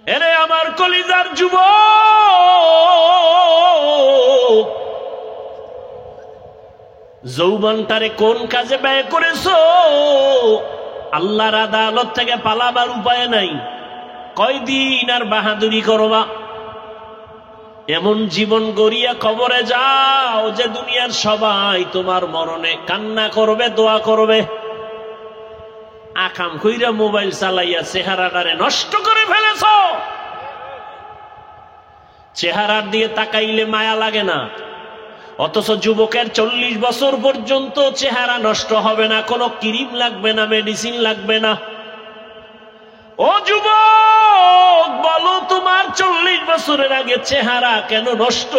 এরে আমার কলিজার যুবক, যৌবনটারে কোন কাজে ব্যয় করেছো? আল্লাহর আদালত থেকে পালাবার উপায় নাই। কয়দিন আর বাহাদুরি করবা? এমন জীবন গড়িয়া কবরে যাও যে দুনিয়ার সবাই তোমার মরণে কান্না করবে, দোয়া করবে। আকাম কইরা মোবাইল চালাইয়া চেহারাটারে নষ্ট করে ফেলেছ। চেহারার দিয়ে তাকাইলে মায়া লাগে না, অথচ যুবকের 40 বছর পর্যন্ত চেহারা নষ্ট হবে না, কোনো ক্রিম লাগবে না, মেডিসিন লাগবে না। ও যুবক, বলো তোমার 40 বছরের আগে চেহারা কেন নষ্ট?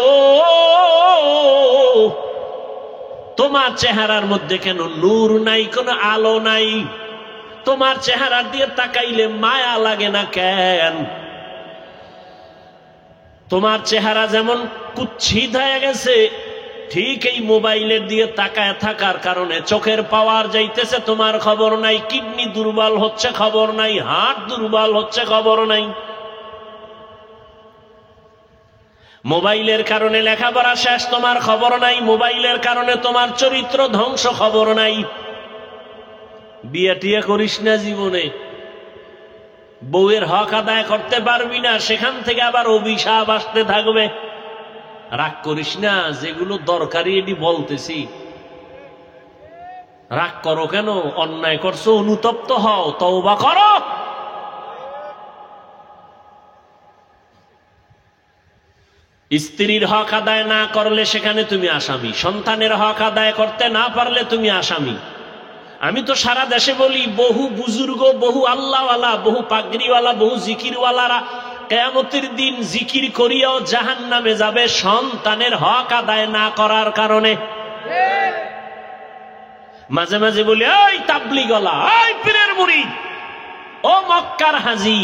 তোমার চেহারার মধ্যে কেন নূর নাই, কোনো আলো নাই? তোমার চেহারা দিয়ে তাকাইলে মায়া লাগে না কেন? তোমার চেহারা যেমন কুৎসিত হয়ে গেছে, ঠিক এই মোবাইলের দিয়ে তাকায় থাকার কারণে চোখের পাওয়ার যাইতেছে, তোমার খবর নাই। কিডনি দুর্বল হচ্ছে, খবর নাই। হার্ট দুর্বল হচ্ছে, খবর নাই। মোবাইলের কারণে লেখাপড়া শেষ, তোমার খবর নাই। মোবাইলের কারণে তোমার চরিত্র ধ্বংস, খবর নাই। বিয়ে টিয়ে করিস না জীবনে, বউয়ের হক আদায় করতে পারবি না, সেখান থেকে আবার অভিশাপ আসতে থাকবে। রাগ করিস না, যেগুলো দরকারি এটি বলতেছি। রাগ করো কেন? অন্যায় করছো, অনুতপ্ত হও, তওবা করো। স্ত্রীর হক আদায় না করলে সেখানে তুমি আসামি। সন্তানের হক আদায় করতে না পারলে তুমি আসামি। আমি তো সারা দেশে বলি, বহু বুজুর্গ, বহু আল্লাহওয়ালা, বহু পাগড়িওয়ালা, বহু জিকিরওয়ালারা কিয়ামতের দিন জিকির করিয়াও জাহান্নামে যাবে সন্তানের হক আদায় না করার কারণে। মাঝে মাঝে বলি, ওই তাবলীগওয়ালা, ওই পীরের মুরিদ, ও মক্কার হাজী,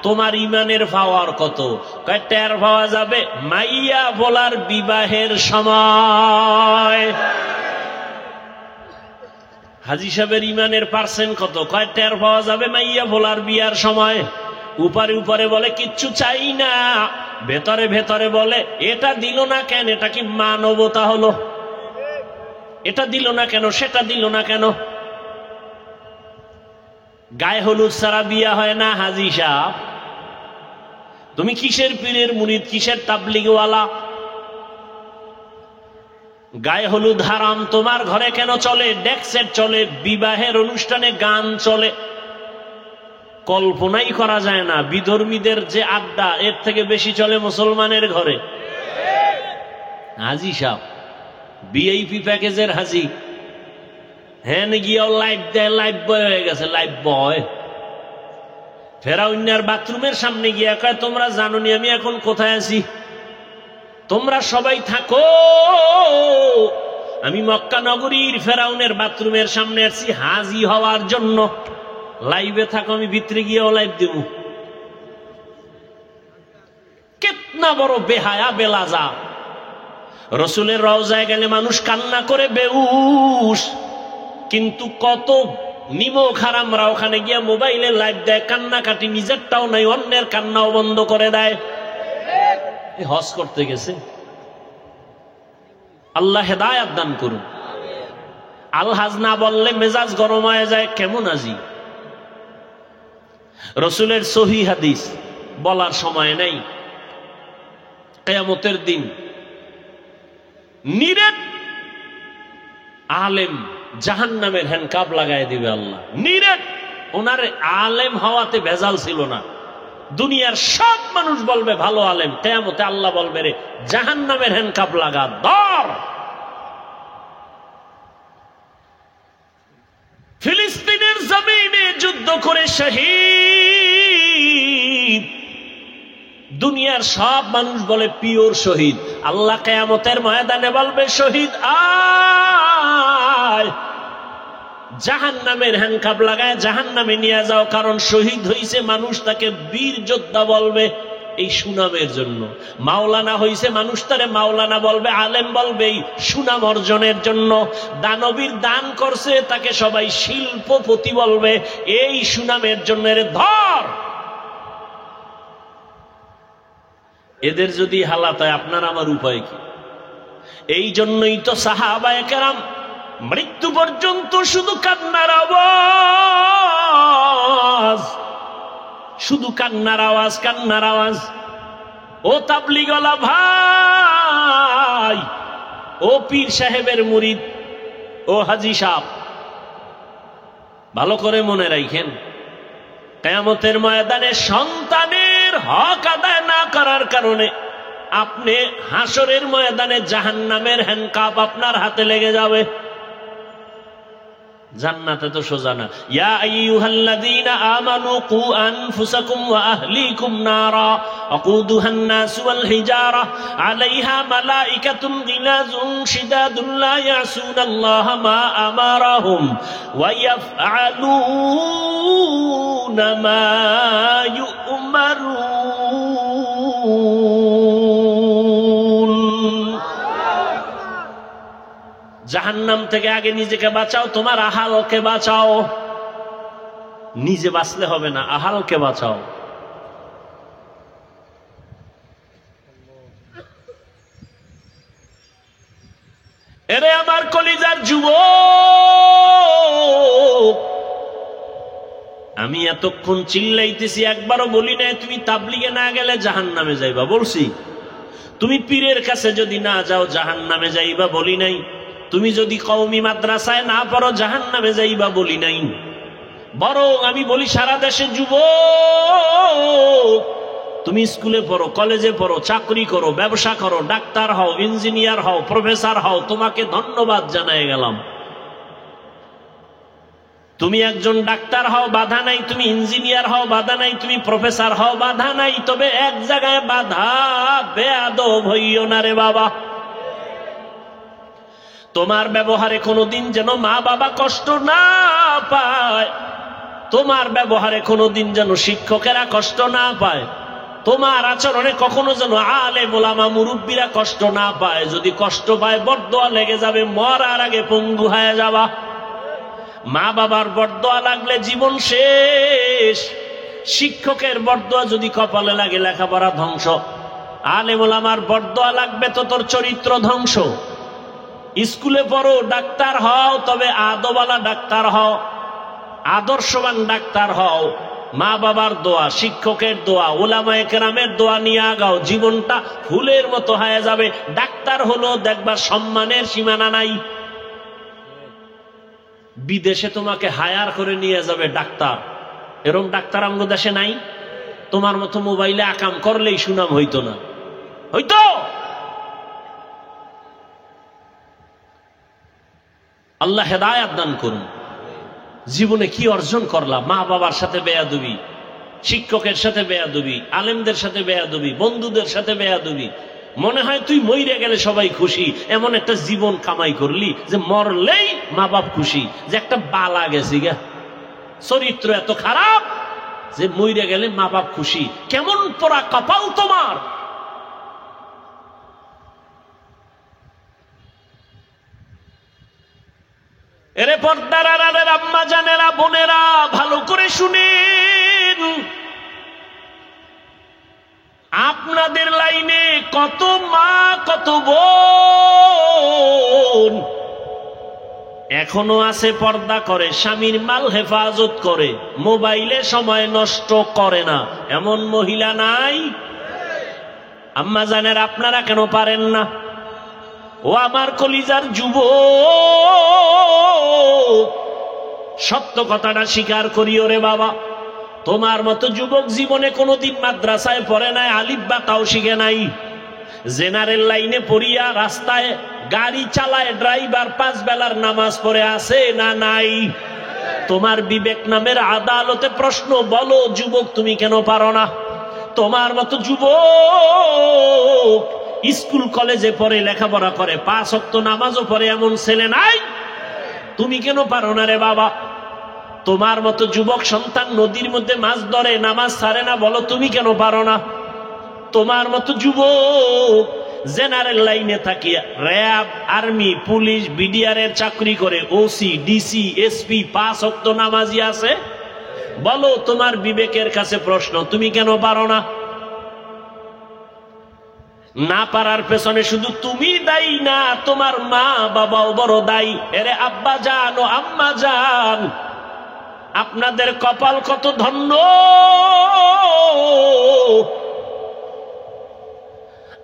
তোমার ইমানের পাওয়ার কত? কয় টের পাওয়া যাবে মাইয়া বলার বিবাহের সময়। হাজী সাহেবের ইমানের পার্সেন্ট কত? কয় টের পাওয়া যাবে মাইয়া বলার বিয়ার সময়। উপরে উপরে বলে কিচ্ছু চাই না, ভেতরে ভেতরে বলে এটা দিল না কেন? এটা কি মানবতা হলো? এটা দিল না কেন, সেটা দিল না কেন? গায়ে হলুদ ছাড়া বিয়া হয় না হাজী সাহেব। তুমি কিসের পীরের মুরিদ, কিসের তাবলীগওয়ালা? গায়ে হলুদ হারাম, তোমার ঘরে কেন চলে? ডেক্সেট চলে, বিবাহের অনুষ্ঠানে গান চলে। কল্পনাই করা যায় না বিধর্মীদের যে আড্ডা, এর থেকে বেশি চলে মুসলমানের ঘরে। হাজী সাহেব ভিআইপি প্যাকেজের হাজী, হ্যাঁ গিয়াও লাইভ দেয়, লাইভ বয় হয়ে গেছে, লাইভ বয়। ফেরাউনের বাথরুমের সামনে গিয়া কয়, তোমরা জানো নি আমি এখন কোথায় আছি? তোমরা সবাই থাকো, আমি মক্কা নগরীর ফেরাউনের বাথরুমের সামনে আসছি হাজী হওয়ার জন্য। লাইভে থাকো, আমি ভিতরে গিয়েও লাইভ দেব। কেতনা বড় বেহায়া বেলাজা। রসুলের রওজায় গেলে মানুষ কান্না করে বেহুশ, কিন্তু কত নিমক হারামরা ওখানে গিয়া মোবাইলে লাইভ দেয়, কান্নাকাটি, নিজেরটাও নাই, অন্যের কান্নাও বন্ধ করে দেয়। হজ করতে গেছে। আল্লাহ হেদায়াত দান করুন। আলহাজ না বললে মেজাজ গরম হয়ে যায়, কেমন আজি? রসুলের সহিহ হাদিস বলার সময় নেই। কিয়ামতের দিন নিরেট আলেম জাহান্নামের হ্যান্ডকাপ লাগাই দিবে আল্লাহ। নিরেট, ওনার আলেম হওয়াতে ভেজাল ছিল না। দুনিয়ার সব মানুষ বলবে ভালো আলেম, কিয়ামতে আল্লাহ বলবে রে জাহান্নামের হ্যান্ডকাপ লাগা, ধর। ফিলিস্তিনের জমিনে যুদ্ধ করে শহীদ, দুনিয়ার সব মানুষ বলে পিওর শহীদ। আল্লাহ কিয়ামতের ময়দানে বলবে শহীদ আয়, জাহান্নামের হ্যান্ডকাপ লাগায় জাহান্নামে নিয়ে যাও। কারণ শহীদ হইছে মানুষ তাকে বীর যোদ্ধা বলবে এই সুনামের জন্য। মাওলানা হইছে মানুষ তারে মাওলানা বলবে, আলেম বলবে এই সুনাম অর্জনের জন্য। দানবীর দান করছে তাকে সবাই শিল্পপতি বলবে এই সুনামের জন্য। রে ধর, এদের যদি হালাত হয় আপনার আমার উপায় কি? এই জন্যই তো সাহাবায়ে কেরাম মৃত্যু পর্যন্ত শুধু কান্নার আওয়াজ, শুধু কান্নার আওয়াজ, কান্নার আওয়াজ। ও তাবলীগওয়ালা ভাই, ও পীর সাহেবের মুরিদ, ও হাজী সাহেব, ভালো করে মনে রাখেন, কিয়ামতের ময়দানে সন্তানের হক আদায় না করার কারণে আপনি হাসরের ময়দানে জাহান্নামের হ্যান্ডকাপ আপনার হাতে লেগে যাবে। জান্নাতে তো সোজা না। ইয়া আইয়ুহাল্লাযীনা আমানু কু আনফুসাকুম ওয়া আহলিকুম নারা আকুদুহান নাস ওয়াল হিজারা আলাইহা মালাইকাতুন গিলাযুন শিদাদুন লা ইয়াসুনাল্লাহা মা আমারাহুম ওয়া ইয়াফআলুনা মা ইউমারুন। জাহান্নাম থেকে আগে নিজেকে বাঁচাও, তোমার আহালকে বাঁচাও। নিজে বাঁচলে হবে না, আহালকে বাঁচাও। এরে আমার কলিজার যুবক, আমি এতক্ষণ চিল্লাইতেছি, একবারও বলি নাই তুমি তাবলীগে না গেলে জাহান্নামে যাইবা, বলছি? তুমি পীরের কাছে যদি না যাও জাহান্নামে যাইবা, বলি নাই? তুমি যদি কওমি মাদ্রাসায় না পড়ো জাহান্নামে যাইবা, বলি নাই? বরং আমি বলি সারা দেশে যুবক, তুমি স্কুলে পড়ো, কলেজে পড়ো, চাকরি করো, ব্যবসা করো, ডাক্তার হও, ইঞ্জিনিয়ার হও, প্রফেসর হও, তোমাকে ধন্যবাদ জানাই গেলাম। তুমি একজন ডাক্তার হও, বাধা নাই। তুমি ইঞ্জিনিয়ার হও, বাধা নাই। তুমি প্রফেসর হও, বাধা নাই। তবে এক জায়গায় বাধা, বেয়াদব হইও না রে বাবা। তোমার ব্যবহারে কোনোদিন যেন মা বাবা কষ্ট না পায়, তোমার ব্যবহারে কোনোদিন যেন শিক্ষকেরা কষ্ট না পায়, তোমার আচরণে কখনো যেন আলেম ওলামা মুরব্বীরা কষ্ট না পায়। যদি কষ্ট পায় বরদোয়া লেগে যাবে, মরার আগে পঙ্গু হয়ে যাবা। মা বাবার বরদোয়া লাগলে জীবন শেষ। শিক্ষকের বরদোয়া যদি কপালে লাগে লেখাপড়া ধ্বংস। আলেম ওলামার বরদোয়া লাগবে তো তোর চরিত্র ধ্বংস। স্কুলে পড়ো, ডাক্তার হও, তবে আদওয়ালা ডাক্তার হও, আদর্শবান ডাক্তার হও। মা বাবার দোয়া, শিক্ষকের দোয়া, উলামায়ে কেরামের দোয়া নিয়ে আগাও। জীবনটা ফুলের মতো হয়ে যাবে। ডাক্তার হলো দেখবা সম্মানের সীমানা নাই। বিদেশে তোমাকে হায়ার করে নিয়ে যাবে ডাক্তার, এরকম ডাক্তার আমগো দেশে নাই। তোমার মতো মোবাইলে আকাম করলেই সুনাম হইতো না, হইতো? আল্লাহ হেদায়েত দান করুন। জীবনে কি অর্জন করলাম? মা বাবার সাথে বেয়াদবি, শিক্ষকের সাথে বেয়াদবি, আলেমদের সাথে বেয়াদবি, বন্ধুদের সাথে বেয়াদবি। মনে হয় তুই মইরে গেলে সবাই খুশি, এমন একটা জীবন কামাই করলি যে মরলেই মা বাপ খুশি, যে একটা বালা গেছি গা। চরিত্র এত খারাপ যে মইরে গেলে মা বাপ খুশি। কেমন পোড়া কপাল তোমার! এরে পর্দার আড়ালের আম্মা জানেরা, বোনেরা, ভালো করে শুনেন। আপনাদের লাইনে কত মা, কত বোন এখনো আছে পর্দা করে, স্বামীর মাল হেফাজত করে, মোবাইলে সময় নষ্ট করে না, এমন মহিলা নাই? আম্মা জানেরা, আপনারা কেন পারেন না? ও আমার কলিজার যুবক, সত্য কথাটা স্বীকার করিও রে বাবা। তোমার মতো যুবক জীবনে কোনোদিন মাদ্রাসায় পড়ে নাই, আলিফ বা তাও শিখে নাই। জেনারেল লাইনে পড়িয়া রাস্তায় গাড়ি চালায়, ড্রাইভার 5 বেলার নামাজ পড়ে আছে না নাই? তোমার বিবেক নামের আদালতে প্রশ্ন, বলো যুবক তুমি কেন পারো না? তোমার মতো যুবক স্কুল কলেজে পড়ে, লেখাপড়া করে, 5 ওয়াক্ত নামাজও পড়ে, এমন ছেলে নাই? তুমি কেন পারো না রে বাবা? তোমার মতো যুবক সন্তান নদীর মধ্যে মাছ ধরে, নামাজ ছাড়ে না, বলো তুমি কেন পারো না? তোমার মতো যুবক জেনারেল লাইনে থাকিয়া র্যাব, আর্মি, পুলিশ, বিডিআর এর চাকরি করে, ওসি, ডিসি, এসপি, 5 ওয়াক্ত নামাজি আছে, বলো তোমার বিবেকের কাছে প্রশ্ন, তুমি কেন পারো না? না পারার পেছনে শুধু তুমি দায়ী না, তোমার মা বাবাও বড় দায়ী। এরে আব্বা জান ও আম্মা জান, আপনাদের কপাল কত ধন্য।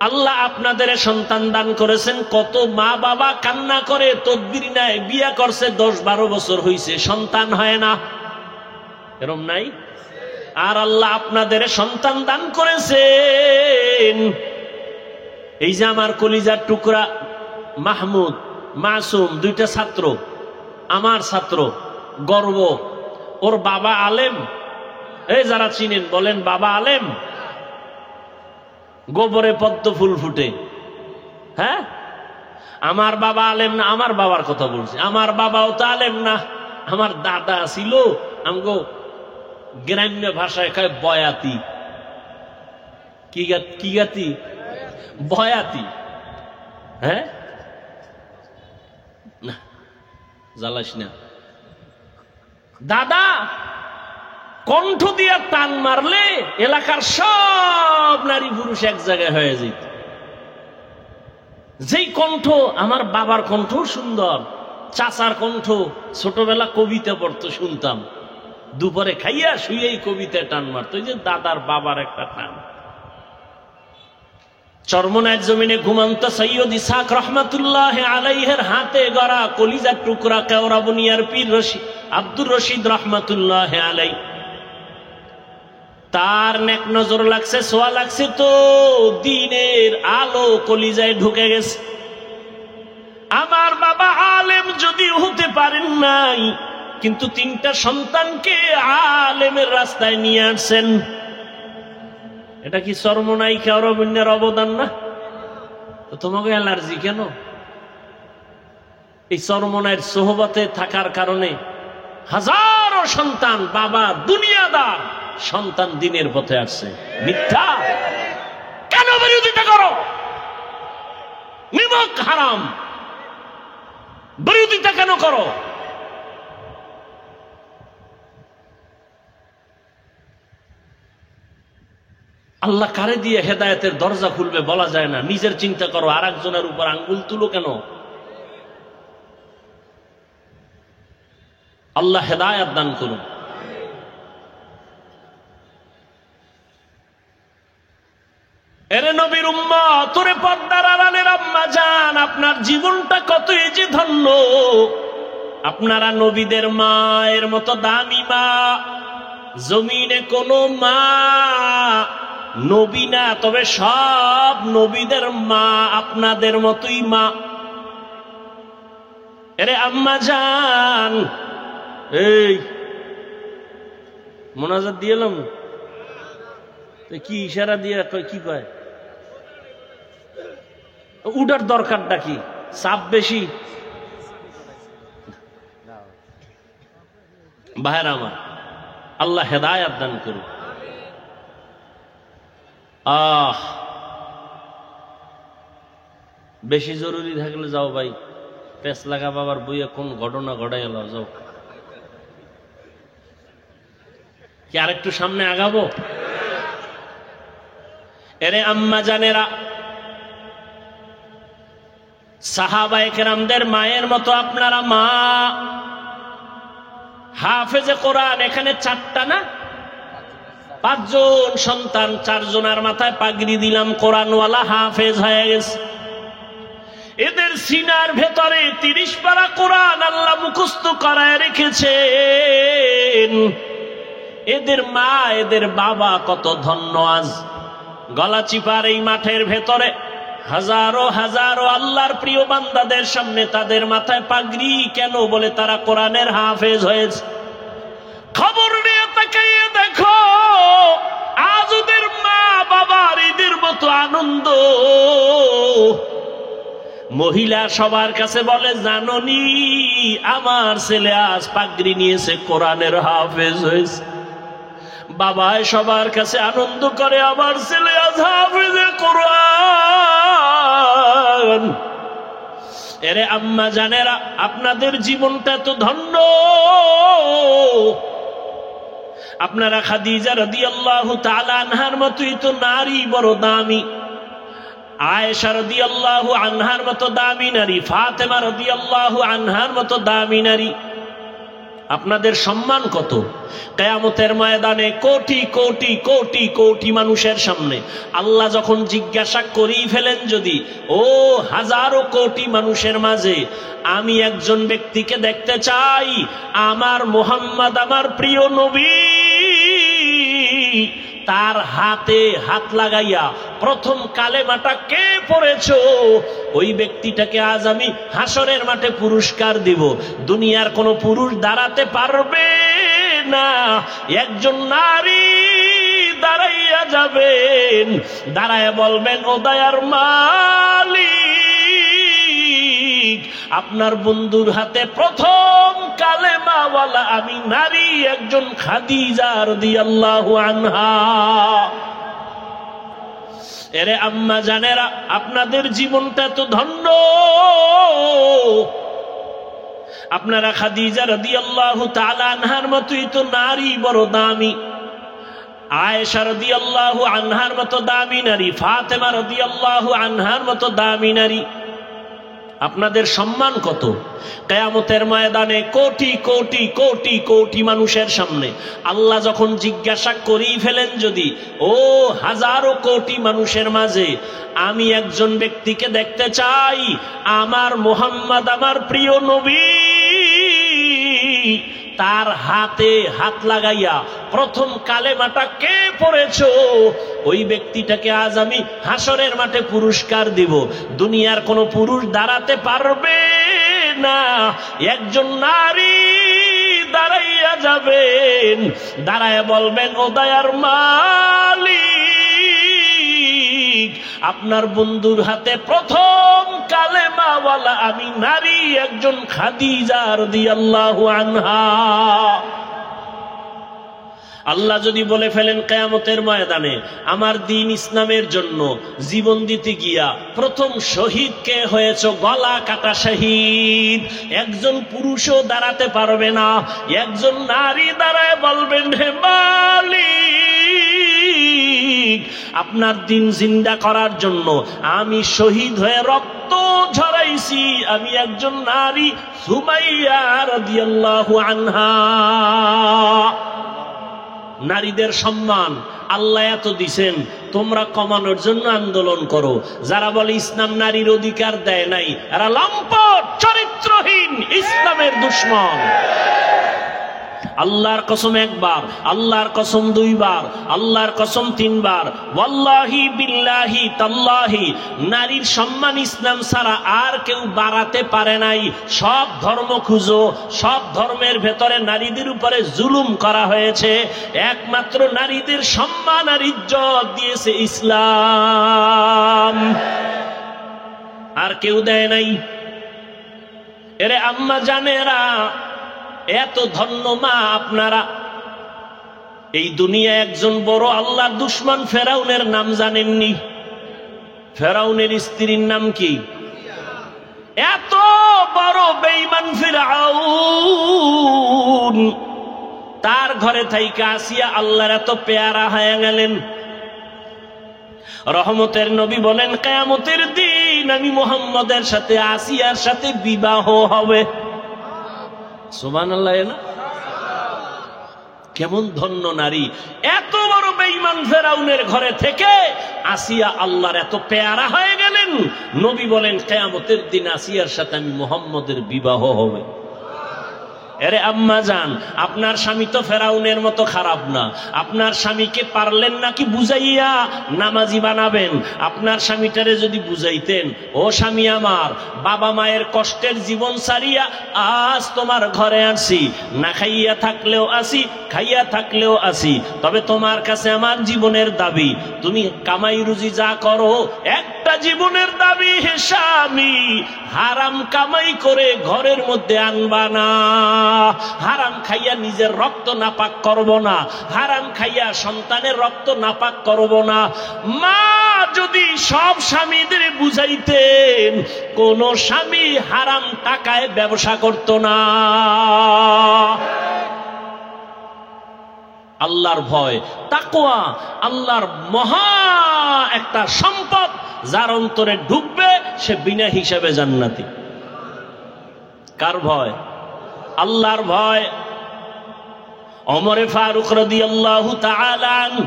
আল্লাহ আপনাদের সন্তান দান করেছেন। কত মা বাবা কান্না করে তদবির নেয়, বিয়ে করছে 10-12 বছর হইছে, সন্তান হয় না, এরম নাই? আর আল্লাহ আপনাদের সন্তান দান করেছেন। এই যে আমার কলিজার টুকরা মাহমুদ, মাসুম, 2টা ছাত্র, আমার ছাত্র, গর্ব। ওর বাবা আলেম, এই যারা চিনেন বলেন বাবা আলেম। গোবরে পদ্ম ফুল ফুটে। হ্যাঁ, আমার বাবা আলেম না, আমার বাবার কথা বলছি। আমার বাবাও তো আলেম না, আমার দাদা ছিল আমগো গ্রাম্য ভাষায় কয় বয়াতি। কি গাতি? বয়াতি। হ্যাঁ, না জ্বালাস না। দাদা কণ্ঠ দিয়া টান মারলে এলাকার সব নারী পুরুষ এক জায়গায় হয়ে যেত। যেই কণ্ঠ, আমার বাবার কণ্ঠ সুন্দর, চাচার কণ্ঠ, ছোটবেলা কবিতা পড়তো শুনতাম, দুপুরে খাইয়া শুয়েই কবিতায় টান মারতো। ওই যে দাদার বাবার একটা টান। চরমনায়ের জমিনে ঘুমন্ত সৈয়দ ইসহাক রহমাতুল্লাহ আলাইহির হাতে গড়া কলিজার টুকরা কেওড়া বুনিয়ার পীর আব্দুর রশিদ রহমাতুল্লাহ আলাই, তার নেক নজর লাগছে, সোয়া লাগছে তো দিনের আলো কলিজায় ঢুকে গেছে। আমার বাবা আলেম যদিও হতে পারেন নাই, কিন্তু 3টা সন্তানকে আলেমের রাস্তায় নিয়ে আসছেন। এটা কি চরমনাই কেওড়া বুনিয়ার অবদান না? তো তোমাকে অ্যালার্জি কেন? এই চরমনাইয়ের সোহবতে থাকার কারণে হাজারো সন্তান, বাবা দুনিয়াদার, সন্তান দিনের পথে আসছে। মিথ্যা কেন বিরোধিতা করো? নিমক হারাম, বিরোধিতা কেন করো? আল্লাহ কারে দিয়ে হেদায়েতের দরজা খুলবে বলা যায় না। নিজের চিন্তা করো, আর একজনের উপর আঙ্গুল তুলো কেন? আল্লাহ হেদায়েত দান করুন। এরে নবীর উম্মত, ওরে পর্দার আড়ালের আম্মা জান, আপনার জীবনটা কতই যে ধন্য। আপনারা নবীদের মায়ের মতো দামি মা জমিনে কোনো মা নবী না, তবে সব নবীদের মা আপনাদের মতোই মা। এরে আম্মা জান, এই মোনাজাত দিয়েলাম, কি ইশারা দিয়ে কি কয়? উডার দরকারটা কি? চাপ বেশি? ভাইয়ের আমার, আল্লাহ হেদায়েত দান করুন। বেশি জরুরি থাকলে যাও ভাই, পেছ লাগা বাবার বইয়ে কোন ঘটনা ঘটাই এলো, যাও। কি আরেকটু সামনে আগাবো? এরে আম্মা জানেরা, সাহাবায়ে কেরামদের মায়ের মতো আপনারা মা। হাফেজে কোরআন এখানে 4টা না 5 জন সন্তান, 4 জনের মাথায় পাগড়ি দিলাম, কোরআনওয়ালা হাফেজ হয়ে গেছে। এদের সিনার ভেতরে 30 পারা কোরআন আল্লাহ মুখস্থ করায় রেখেছেন। এদের মা, এদের বাবা কত ধন্য। আজ গলাচিপার এই মাঠের ভেতরে হাজারো হাজারো আল্লাহর প্রিয় বান্দাদের সামনে তাদের মাথায় পাগড়ি কেন? বলে তারা কোরআনের হাফেজ হয়েছে। খবর নিয়ে তাকাইয়ে দেখো, আজ ওদের মা বাবার ঈদের মতো আনন্দ। মহিলা সবার কাছে বলে, জাননি আমার ছেলে আজ পাগড়ি নিয়েছে, কোরআনের হাফেজ হয়েছে। বাবায় সবার কাছে আনন্দ করে, আমার ছেলে আজ হাফেজে কোরআন। এরে আম্মা জানেরা, আপনাদের জীবনটা তো ধন্য। আপনারা খাদিজা রাদিয়াল্লাহু তাআলা আনহার মতোই তো নারী, বড় দামি। আয়েশা রাদিয়াল্লাহু আনহার মতো দামি নারী, ফাতেমা রাদিয়াল্লাহু আনহার মতো দামি নারী, আপনাদের সম্মান কত? কিয়ামতের ময়দানে কোটি কোটি কোটি কোটি মানুষের সামনে আল্লাহ যখন জিজ্ঞাসা করেই ফেলেন, যদি ও হাজারো কোটি মানুষের মাঝে আমি একজন ব্যক্তিকে দেখতে চাই, আমার মুহাম্মদ আমার প্রিয় নবী, তার হাতে হাত লাগাইয়া প্রথম কালেমাটা কে পড়েছো, ওই ব্যক্তিটাকে আজ আমি হাসরের মাঠে পুরস্কার দিব। দুনিয়ার কোন পুরুষ দাঁড়াতে পারবে না, একজন নারী দাঁড়াইয়া যাবেন, দাঁড়ায় বলবেন, ও দয়ার মালিক, আপনার বন্ধুর হাতে প্রথম কালেমাওয়ালা আমি নারী একজন খাদিজা রাদিয়াল্লাহু আনহা। এরে আম্মা জানেরা, আপনাদের জীবনটা তো ধন্য, আপনারা খাদিজা রাদিয়াল্লাহু তাআলা আনহার মতোই তো নারী, বড় দামি। আয়েশা রাদিয়াল্লাহু আনহার মতো দামি নারী, ফাতেমা রাদিয়াল্লাহু আনহার মতো দামি নারী, আপনাদের সম্মান কত? কিয়ামতের ময়দানে কোটি কোটি কোটি কোটি মানুষের সামনে আল্লাহ যখন জিজ্ঞাসা করেই ফেলেন, যদি ও হাজারো কোটি মানুষের মাঝে আমি একজন ব্যক্তিকে দেখতে চাই, আমার মুহাম্মদ আমার প্রিয় নবী, তার হাতে হাত লাগাইয়া প্রথম কালেমাটা কে পড়েছো, ওই ব্যক্তিটাকে আজ আমি হাসরের মাঠে পুরস্কার দিব। দুনিয়ার কোন পুরুষ দাঁড়াতে পারবে না, একজন নারী দাঁড়াইয়া যাবেন, দাঁড়ায় বলবেন, ও দয়ার মালিক, আপনার বন্ধুর হাতে প্রথম কালেমাওয়ালা আমি নারী একজন খাদিজা রাদিয়াল্লাহু আনহা। আল্লাহ যদি বলে ফেলেন কিয়ামতের ময়দানে, আমার দ্বীন ইসলামের জন্য জীবন দিতে গিয়া প্রথম শহীদ কে হয়েছ, গলা কাটা শহীদ, একজন পুরুষও দাঁড়াতে পারবে না, একজন নারী দাঁড়ায় বলবেন, হে মালিক, আপনার দ্বীন জিন্দা করার জন্য আমি শহীদ হয়ে রক্ত ঝরাইছি, আমি একজন নারী সুমাইয়া রাদিয়াল্লাহু আনহা। নারীদের সম্মান আল্লাহ এত দিছেন, তোমরা কমানোর জন্য আন্দোলন করো। যারা বলে ইসলাম নারীর অধিকার দেয় নাই, এরা লম্পট, চরিত্রহীন, ইসলামের দুশমন। আল্লাহর কসম একবার, আল্লাহর কসম দুইবার, আল্লাহর কসম তিনবার, ওয়াল্লাহি বিল্লাহি তাল্লাহি, নারীর সম্মান ইসলাম ছাড়া আর কেউ বাড়াতে পারে নাই। সব ধর্ম খুঁজো, সব ধর্মের ভেতরে নারীদের উপরে জুলুম করা হয়েছে, একমাত্র নারীদের সম্মান আর ইজ্জত দিয়েছে ইসলাম, আর কেউ দেয় নাই। এরে আম্মা জানেরা, এত ধন্য মা আপনারা। এই দুনিয়া একজন বড় আল্লাহর দুশমন ফেরাউনের নাম জানেননি? ফেরাউনের স্ত্রীর নাম কি? এত বড় বেঈমান ফিরআউন, তার ঘরে থাইকা আসিয়া আল্লাহর এত পেয়ারা হয়ে গেলেন। রহমতের নবী বলেন, কিয়ামতের দিন আমি মুহাম্মদের সাথে আসিয়ার সাথে বিবাহ হবে। সুবহানাল্লাহ। না কেমন ধন্য নারী, এত বড় বেঈমান ফেরাউনের ঘরে থেকে আসিয়া আল্লাহর এত পেয়ারা হয়ে গেলেন। নবী বলেন, কিয়ামতের দিন আসিয়ার সাথে আমি মুহাম্মদের বিবাহ হবে। এরে আম্মা জান, আপনার স্বামী তো ফেরাউনের মতো খারাপ না। আপনার স্বামীকে পারলেন নাকি বুঝাইয়া নামাজি বানাবেন? আপনার স্বামীটারে যদি বুঝাইতেন, ও স্বামী আমার, বাবা মায়ের কষ্টের জীবন ছাড়িয়া আজ তোমার ঘরে আসি, না খাইয়া থাকলেও আসি, খাইয়া থাকলেও আসি, তবে তোমার কাছে আমার জীবনের দাবি, তুমি কামাই রুজি যা করো, একটা জীবনের দাবি, হে স্বামী, হারাম কামাই করে ঘরের মধ্যে আনবা না, হারাম খাইয়া নিজের রক্ত নাপাক করব না, হারাম খাইয়া সন্তানের রক্ত নাপাক করব না। মা যদি সব স্বামীদের বুঝাইতেন, কোন স্বামী হারাম টাকায় ব্যবসা করত না। আল্লাহর ভয়, তাকওয়া, আল্লাহর মহা একটা সম্পদ, যার অন্তরে ঢুকবে সে বিনা হিসাবে জান্নাতি। কার ভয়? আল্লাহর ভয়। ওমরে ফারুক রাদিয়াল্লাহু তাআলা আনহু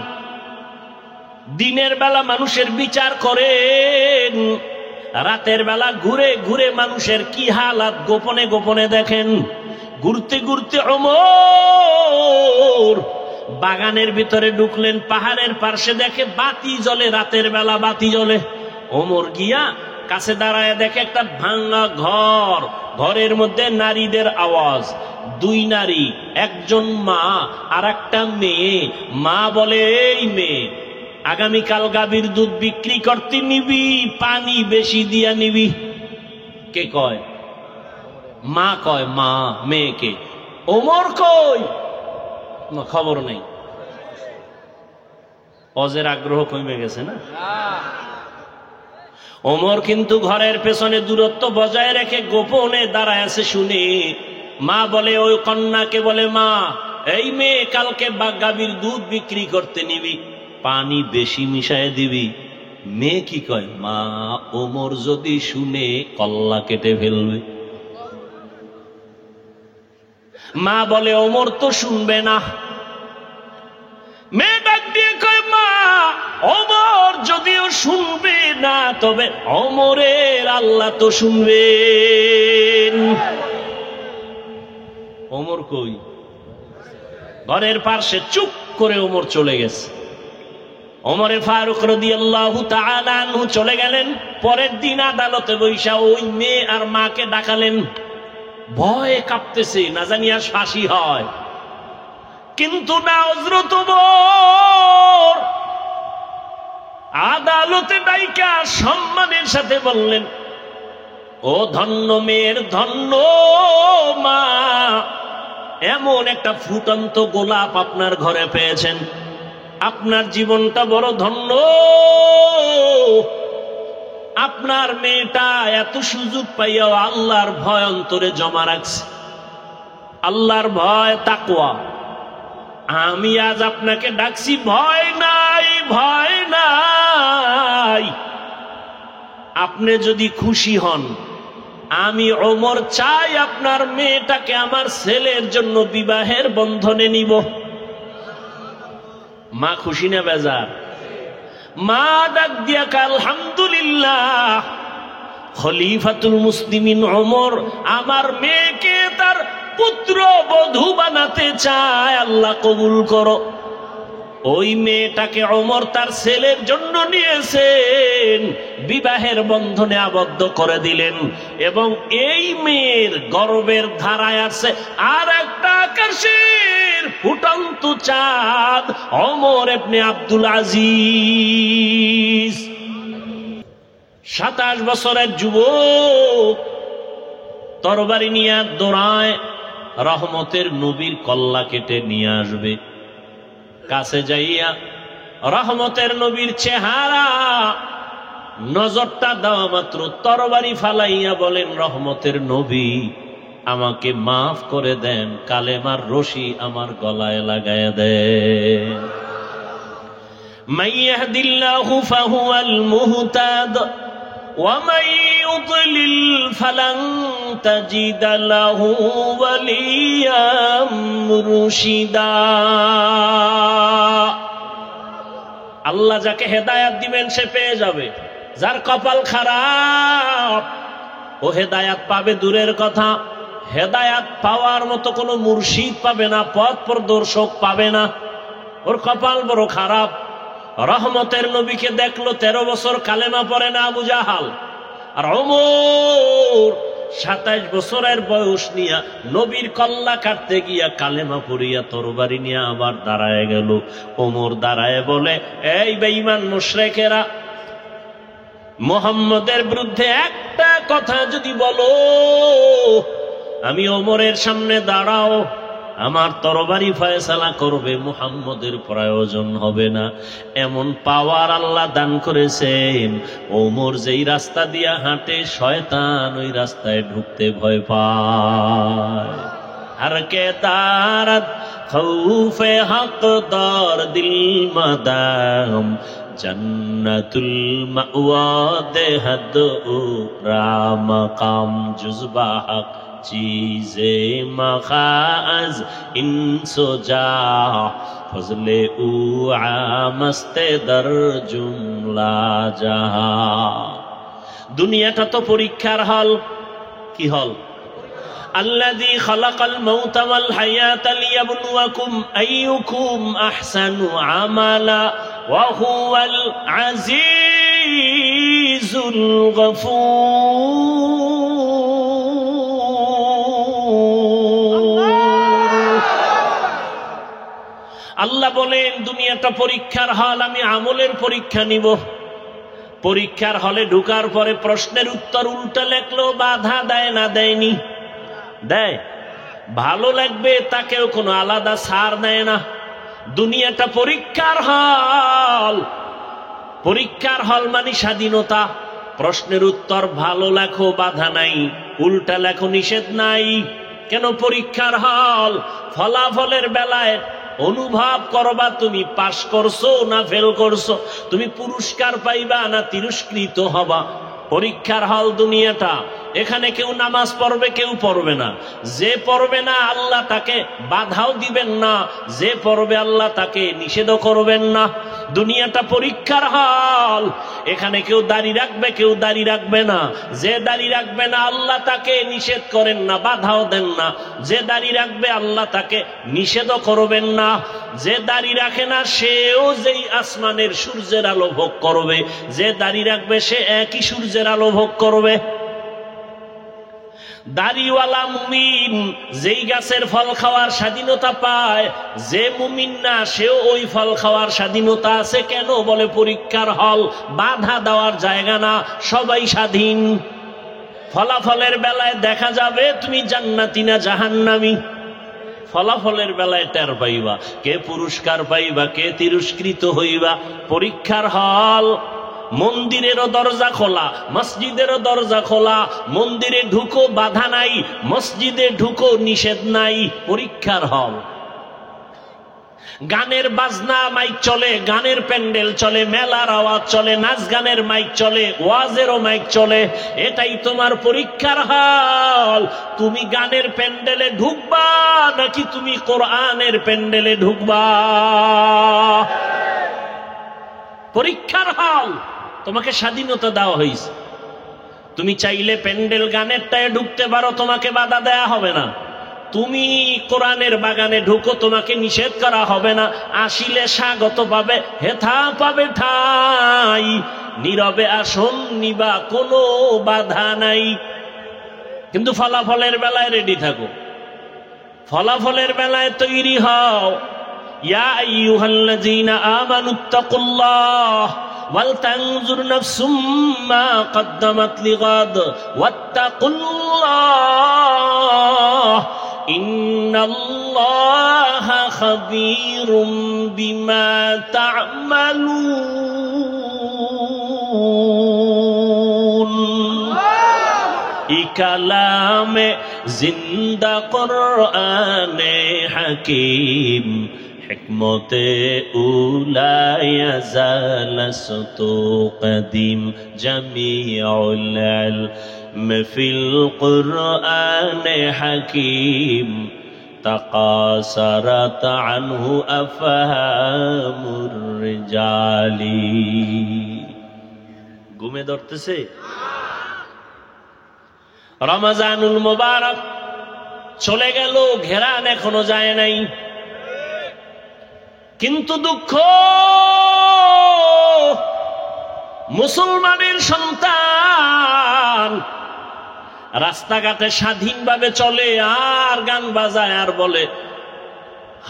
দিনের বেলা মানুষের বিচার করেন, রাতের বেলা ঘুরে ঘুরে মানুষের কি হালাত গোপনে গোপনে দেখেন। ঘুরতে ঘুরতে ওমর বাগানের ভিতরে ঢুকলেন, পাহাড়ের পাশে দেখে বাতি জ্বলে, রাতের বেলা বাতি জ্বলে। ওমর গিয়া কাছে দাঁড়ায় দেখে একটা ভাঙা ঘর, ঘরের মধ্যে নারীদের আওয়াজ। দুই নারী, একজন মা আর একটা মেয়ে। মা বলে, এই মেয়ে, আগামীকাল গাভীর দুধ বিক্রি করতে নিবি, পানি বেশি দিয়া নিবি। কে কয়? মা কয়। মা মেয়েকে। ওমর কই? খবর নেই। অজের আগ্রহ কমে গেছে না? ওমর কিন্তু ঘরের পেছনে দূরত্ব বজায় রেখে গোপনে দাঁড়ায় আছে শুনে। মা বলে, ওই কন্যাকে বলে, মা, এই মেয়ে কালকে গাভীর দুধ বিক্রি করতে নিবি, পানি বেশি মিশায় দিবি। মেয়ে কি কয়? মা, ওমর যদি শুনে কল্লা কেটে ফেলবে। মা বলে, ওমর তো শুনবে না। মেয়ে ডাক দিয়ে কয়, মা, ওমর যদিও শুনবে না, তবে ওমরের আল্লাহ তো শুনবেন। ওমর কই? ঘরের পাশে চুপ করে ওমর চলে গেছে। ওমরে ফারুক রাদিয়াল্লাহু তাআলা আনহু চলে গেলেন। পরের দিন আদালতে বৈশা ওই মেয়ে আর মাকে ডাকালেন। ভয়ে কাঁপতেছে, না জানি আর ফাঁসি হয়। কিন্তু না, হযরত ওমর আদালতে ডাইকা সম্মানের সাথে বললেন, ও ধন্য মেয়ের ধন্য মা, এমন একটা ফুটন্ত গোলাপ আপনার ঘরে পেয়েছেন, আপনার জীবনটা বড় ধন্য। আপনার মেয়েটা এত সুযোগ পাইয়াও আল্লাহর ভয় অন্তরে জমা রাখছে, আল্লাহর ভয়, তাকওয়া। আমি আজ আপনাকে ডাকছি, ভয় নাই, ভয় নাই। আপনি যদি খুশি হন, আমি ওমর চাই আপনার মেয়েটাকে আমার ছেলের জন্য বিবাহের বন্ধনে নিব। মা খুশি না বেজার? মা ডাক দিয়া কে, আলহামদুলিল্লাহ, খলিফাতুল মুসলিমিন ওমর আমার মেয়েকে তার পুত্র বধূ বানাতে চায়, আল্লাহ কবুল করো। ওই মেয়েটাকে ওমর তার ছেলের জন্য নিয়েছেন, বিবাহের বন্ধনে আবদ্ধ করে দিলেন। এবং এই মেয়ের গর্বের ধারায় আছে আর একটা আকাশের ফুটন্ত চাঁদ, ওমর ইবনে আব্দুল আজিজ। 27 বছরের যুবক তরবারি নিয়ে দৌড়ায়, রহমতের নবীর কল্লা কেটে নিয়ে আসবে। কাছে যাইয়া রহমতের নবীর চেহারা নজরটা দেওয়া মাত্র তরবারি ফালাইয়া বলেন, রহমতের নবী, আমাকে মাফ করে দেন, কালেমার রশি আমার গলায় লাগায়া দেন। মাইয়াহদিল্লাহু ফাহুয়াল মুহতাদ ওয়া মান ইউদ্লিল ফালান তাজিদা লাহু ওয়ালিয়াম মুরশিদা। আল্লাহ যাকে হেদায়াত দিবেন সে পেয়ে যাবে, যার কপাল খারাপ ও হেদায়াত পাবে দূরের কথা, হেদায়াত পাওয়ার মতো কোনো মুর্শিদ পাবে না, পথ প্রদর্শক পাবে না, ওর কপাল বড় খারাপ। রহমতের নবীকে দেখলো 13 বছর কালেমা পড়ে না আবু জাহাল, আর ওমর 27 বছরের বয়স নিয়া নবীর কল্লা কাটতে গিয়া কালেমা পড়িয়া তরবারি নিয়ে আবার দাঁড়ায় গেল। ওমর দাঁড়ায় বলে, এই বেঈমান মুশরিকেরা, মুহাম্মদের বিরুদ্ধে একটা কথা যদি বলো, আমি ওমরের সামনে দাঁড়াও, আমার তরবারি ফয়সালা করবে, মুহাম্মদের প্রয়োজন হবে না। এমন পাওয়ার আল্লাহ দান করেছেন, ওমর যেই রাস্তা দিয়া হাঁটে শয়তান ওই রাস্তায় ঢুকতে ভয় পায়। हर के दारत खौफे हक दार दिल मदाम জন্নতুল মাওয়া দেহদ রাম কাম জুজবা হক चीज़े मखाज इनसो जा फजले मस्ते दर जुमला जहा। दुनियाटा तो परीक्षार हल की हल अल्लाजी खलकल मौत वल हयात लियब्लुवकुम अय्युकुम अहसनु अमला व हुवल अज़ीज़ुल गफूर। আল্লাহ বলেন দুনিয়াটা পরীক্ষার হল, আমি আমলের পরীক্ষা নিব। পরীক্ষার হলে ঢোকার পরে প্রশ্নের উত্তর উল্টা লেখলো, বাধা দেয় না দেয়নি? দেয়। ভালো লাগবে তাকেও কোনো আলাদা ছাড় দেয় না। দুনিয়াটা পরীক্ষার হল। পরীক্ষার হল মানে স্বাধীনতা। প্রশ্নের উত্তর ভালো লেখো, বাধা নাই, উল্টা লেখো, নিষেধ নাই। কেন? পরীক্ষার হল। ফলাফলের বেলায় অনুভব করবা তুমি পাস করছো না ফেল করছো, তুমি পুরস্কার পাইবা না তিরস্কৃত হবা। পরীক্ষার হল দুনিয়াটা। এখানে কেউ নামাজ পড়বে, কেউ পড়বে না। যে পড়বে না আল্লাহ তাকে বাধাও দিবেন না, যে পড়বে আল্লাহ তাকে নিষেধও করবেন না। দুনিয়াটা পরীক্ষার হল। এখানে কেউ দাড়ি রাখবে, কেউ দাড়ি রাখবে না। যে দাড়ি রাখবে না আল্লাহ তাকে নিষেধ করেন না, বাধাও দেন না। যে দাড়ি রাখবে আল্লাহ তাকে নিষেধও করবেন না। যে দাড়ি রাখে না সেও যেই আসমানের সূর্যের আলো ভোগ করবে, যে দাড়ি রাখবে সে একই সূর্যের আলো ভোগ করবে। দাড়িওয়ালা মুমিন যেই গাছের ফল খাওয়ার স্বাধীনতা পায়, যে মুমিন না সেও ওই ফল খাওয়ার স্বাধীনতা আছে। কেন? বলে পরীক্ষার হল, বাধা দেওয়ার জায়গা না, সবাই স্বাধীন। ফলাফলের বেলায় দেখা যাবে তুমি জান্নাতি না জাহান্নামী। ফলাফলের বেলায় টের পাইবা কে পুরস্কার পাইবা, কে তিরস্কৃত হইবা। পরীক্ষার হল। মন্দিরেরও দরজা খোলা, মসজিদেরও দরজা খোলা। মন্দিরে ঢুকো, বাধা নাই। মসজিদে ঢুকো, নিষেধ নাই। পরীক্ষার হল। গানের বাজনা মাইক চলে, গানের প্যান্ডেল চলে, মেলার আওয়াজ চলে, নাচ গানের মাইক চলে, ওয়াজেরও মাইক চলে। এটাই তোমার পরীক্ষার হল। তুমি গানের প্যান্ডেলে ঢুকবা নাকি তুমি কোরআনের প্যান্ডেলে ঢুকবা? পরীক্ষার হল। তোমাকে স্বাধীনতা দেওয়া হয়েছে। তুমি চাইলে প্যান্ডেল গানেরটায় ঢুকতে পারো, তোমাকে বাধা দেয়া হবে না। তুমি কোরআনের বাগানে ঢুকো, তোমাকে নিষেধ করা হবে না। আসিলে স্বাগত পাবে, হেথা পাবে ঠাই। নীরবে আসন নিবা, কোনো বাধা নাই। কিন্তু ফলাফলের বেলায় রেডি থাকো। ফলাফলের বেলায় তৈরি হও। ইয়া আইয়ুহাল্লাযীনা আমানুত্তাকুল্লাহ ওয়ালতানজুর নাফসুম মা কদ্দামাত লিগাদ ওয়াত্তাকুল্লাহ ইন্নাল্লাহা খাবীরুম বিমা তা'মালুন। কালামে জিন্দা কুরআনে হাকিম হিকমতে উলায়া জালাসতু কদিম জামিউল ইলম ফিল কুরআনে হাকিম তাকাসারাত আনহু আফহামুর রিজালি। ঘুমে ধরতেছে? রমজানুল মুবারক চলে গেল, ঘেরান এখনো যায় নাই। কিন্তু দুঃখ, মুসলমানের সন্তান রাস্তাঘাটে স্বাধীনভাবে চলে আর গান বাজায় আর বলে,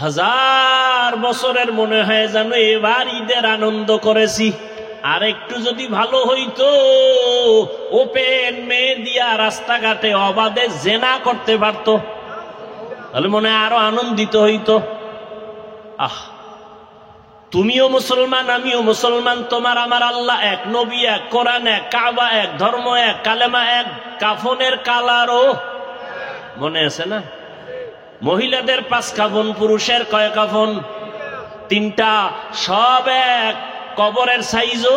হাজার বছরের মনে হয় যেন এবার ঈদের আনন্দ করেছি। আর একটু যদি ভালো হইতো, ওপেন মেয়ে দিয়া রাস্তাঘাটে অবাধে জেনা করতে পারতো, তাহলে মনে হয় আরো আনন্দিত হইতো। আহ, তুমিও মুসলমান, আমিও মুসলমান, তোমার আমার আল্লাহ এক, নবী এক, কোরআন এক, কাবা এক, ধর্ম এক, কালেমা এক, কাফনের কালারও মনে আছে না? মহিলাদের 5 কাফন, পুরুষের কয় কাফন? 3টা, সব এক। কবরের সাইজও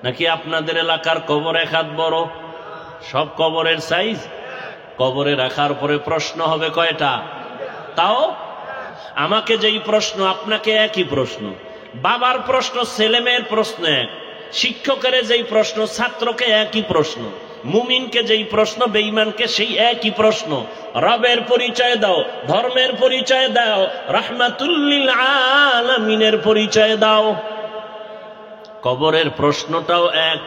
নাকি আপনাদের এলাকার কবর এক হাত বড়? সব কবরের সাইজ। কবরে রাখার পরে প্রশ্ন হবে কয়টা? তাও আমাকে যেই প্রশ্ন আপনাকে একই প্রশ্ন, বাবার প্রশ্ন ছেলে মেয়ের প্রশ্ন এক, শিক্ষকের যেই প্রশ্ন ছাত্রকে একই প্রশ্ন, মুমিনকে যেই প্রশ্ন বেঈমানকে সেই একই প্রশ্ন। রবের পরিচয় দাও, ধর্মের পরিচয় দাও, রাহমাতুল লিল আলামিনের পরিচয় দাও। কবরের প্রশ্নটাও এক।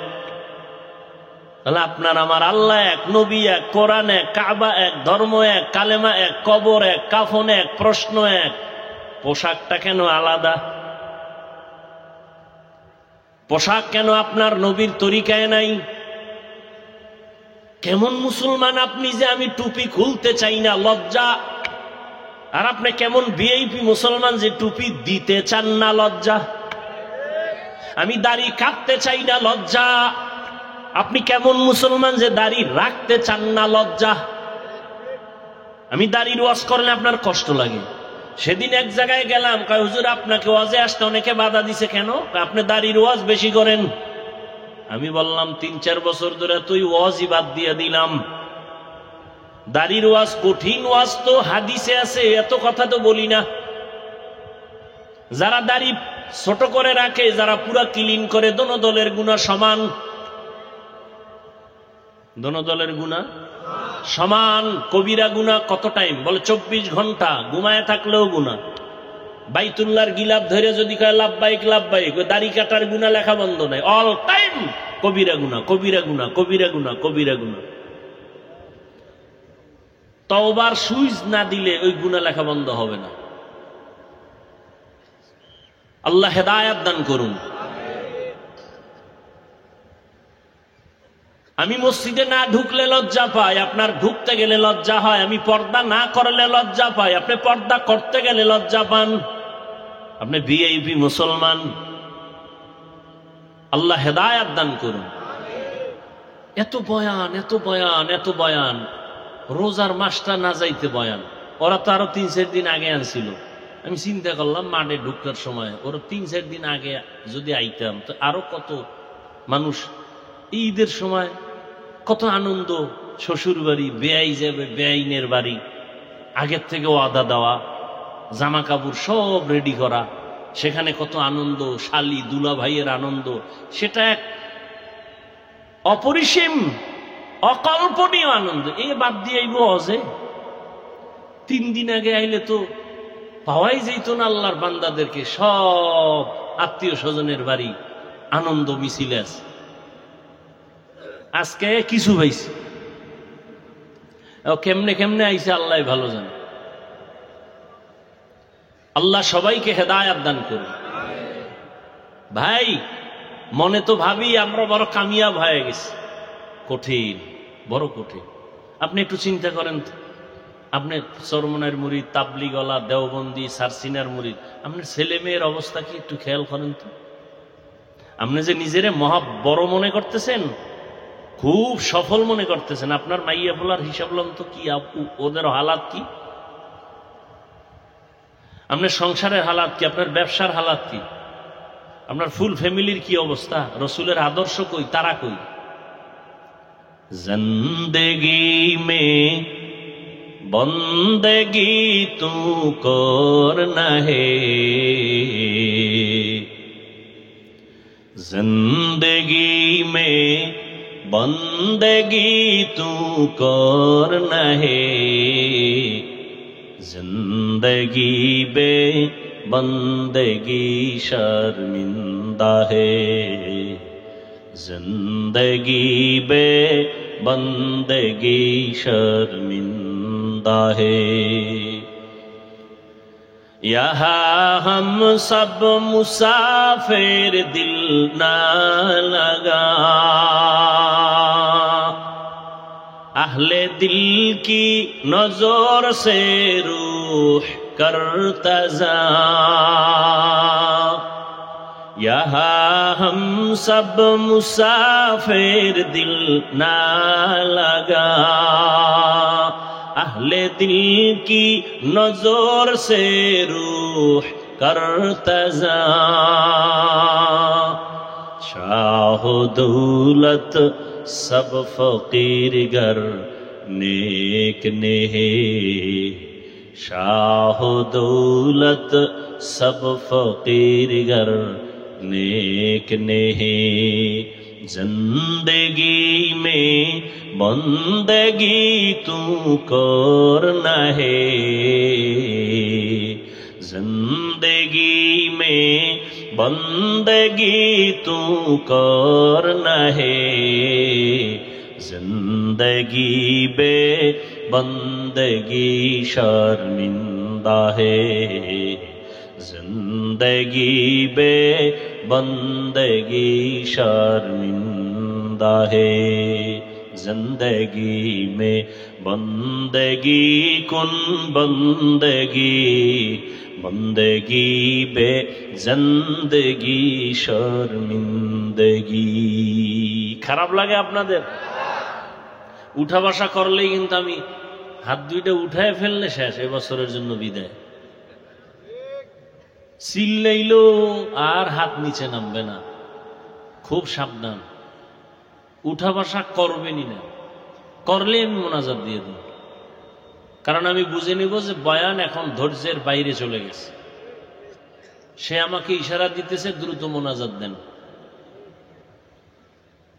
তাহলে আপনার আমার আল্লাহ এক, নবী এক, কোরআন এক, কাবা এক, ধর্ম এক, কালেমা এক, কবর এক, কাফন এক, প্রশ্ন এক। পোশাকটা কেন আলাদা? পোশাক কেন আপনার নবীর তরিকায় নাই? কেমন মুসলমান আপনি যে আমি টুপি খুলতে চাই না, লজ্জা। আর আপনি কেমন ভিআইপি মুসলমান যে টুপি দিতে চান না, লজ্জা। আমি দাড়ি কাটতে চাই না, লজ্জা। আপনি কেমন মুসলমান যে দাড়ি রাখতে চান না, লজ্জা। আমি দাড়ির ওয়াজ করলে আপনার কষ্ট লাগে। সেদিন এক জায়গায় গেলাম, কয় হুজুর আপনাকে ওয়াজে আসতে অনেকে বাধা দিছে কেন? আপনি দাড়ির ওয়াজ বেশি করেন। আমি বললাম ৩-৪ বছর ধরে তুই ওয়াজই বাদ দিয়ে দিলাম। দাড়ির ওয়াজ কঠিন ওয়াজ তো হাদিসে আছে, এত কথা তো বলি না। যারা দাড়ি ছোট করে রাখে, যারা পুরা ক্লিন করে, দোনো দলের গুনাহ সমান। দোনো দলের গুনাহ সমান। কবিরা গুনাহ কত টাইম? বলে 24 ঘন্টা ঘুমায় থাকলেও গুনাহ। বাইতুল্লাহর গিলাপ ধরে যদি কয় লাব্বাইক লাব্বাইক, দাড়ি কাটার গুনাহ লেখা বন্ধ নাই, অল টাইম কবিরা গুনাহ, কবিরা গুনাহ, কবিরা গুনাহ, কবিরা গুনাহ। তওবার সুইচ না দিলে ওই গুনাহ লেখা বন্ধ হবে না। আল্লাহ হেদায়েত দান করুন। আমি মসজিদে না ঢুকলে লজ্জা পাই, আপনার ঢুকতে গেলে লজ্জা হয়। আমি পর্দা না করলে লজ্জা পাই, আপনি পর্দা করতে গেলে লজ্জা পান। আপনি ভিআইপি মুসলমান। আল্লাহ হেদায়েত দান করুন। এত বয়ান, এত বয়ান, এত বয়ান। রোজার মাসটা না যাইতে বয়ান। ওরা তো আরো 3-4 দিন আগে আনছিল। আমি চিন্তা করলাম মাঠে ঢুকার সময় ওরা 3-4 দিন আগে যদি আইতাম তো আরো কত মানুষ। ঈদের সময় কত আনন্দ, শ্বশুর বাড়ি, বেয়াই যাবে, বেআইনের বাড়ি, আগের থেকে ওয়াদা দেওয়া, জামা কাপড় সব রেডি করা, সেখানে কত আনন্দ, শালি দুলা ভাইয়ের আনন্দ, সেটা এক অপরিসীম অকল্পনীয় আনন্দ। এ বাদ দিয়ে আইব অজে। 3 দিন আগে আইলে তো পাওয়াই যেত না আল্লাহর বান্দাদেরকে। সব আত্মীয় স্বজনের বাড়ি আনন্দ মিছিলে আছে। আজকে কিছু পাইছে, কেমনে কেমনে আইছে আল্লাহ ভালো জানে। আল্লাহ সবাইকে হেদায়েত দান করুন। ভাই মনে তো ভাবি আমরা বড় কামিয়াব হয়ে গেছি। কঠিন, বড় কঠিন। আপনি একটু চিন্তা করেন তো, আপনি চরমনের মুরিদ, তাবলিগওয়ালা, দেওবন্দি, সারসিনার মুরিদ, আপনার ছেলে মেয়ের অবস্থা কি একটু খেয়াল করেন তো। আপনি যে নিজেরে মহা বড় মনে করতেছেন, খুব সফল মনে করতেছেন, আপনার মাইয়া ফোলার হিসাব লন তো কি, ওদের হালাত কি, আপনার সংসারের হালাত কি, আপনার ব্যবসার হালাত কি, আপনার ফুল ফ্যামিলির কি অবস্থা, রসুলের আদর্শ কই, তারা কই। জিন্দেগি মে বন্দেগি তু করনা হে, जिंदगी में बंदगी तू करना है, जिंदगी बे बंदगी शर्मिंदा है, जिंदगी बे बंदगी शर्मिंदा है। यहाँ हम सब मुसाफिर दिल ना लगा, अहले दिल की नजर से रूह करता जा। यहाँ हम सब मुसाफिर दिल ना लगा, अहले दिल की नजर से रूह करतजा शाह दौलत सब फकीर गर नेक नेहे शाह दौलत सब फकीर गर नेक नेहे जिंदगी में बंदगी तू करना है जिंदगी में बंदगी तू करना है जिंदगी बे बंदगी शर्मिंदा है जिंदगी बे बंदगी शर्मिंदा है जिंदगी में बंदगी कुन बंदगी बंदगी बे जिंदगी शर्मिंदगी খারাপ লাগে আপনাদের উঠা বসা করলেই কিন্তু আমি হাত দুইটা উঠায় ফেললে শেষ এবছরের জন্য বিদায় চিল্লাইলো আর হাত নিচে নামবে না খুব সাবধান উঠা বসা করবেনই না করলে আমি মোনাজাত দিয়ে দেব কারণ আমি বুঝে নিব যে বয়ান এখন ধৈর্যের বাইরে চলে গেছে সে আমাকে ইশারা দিতেছে দ্রুত মোনাজাত দেন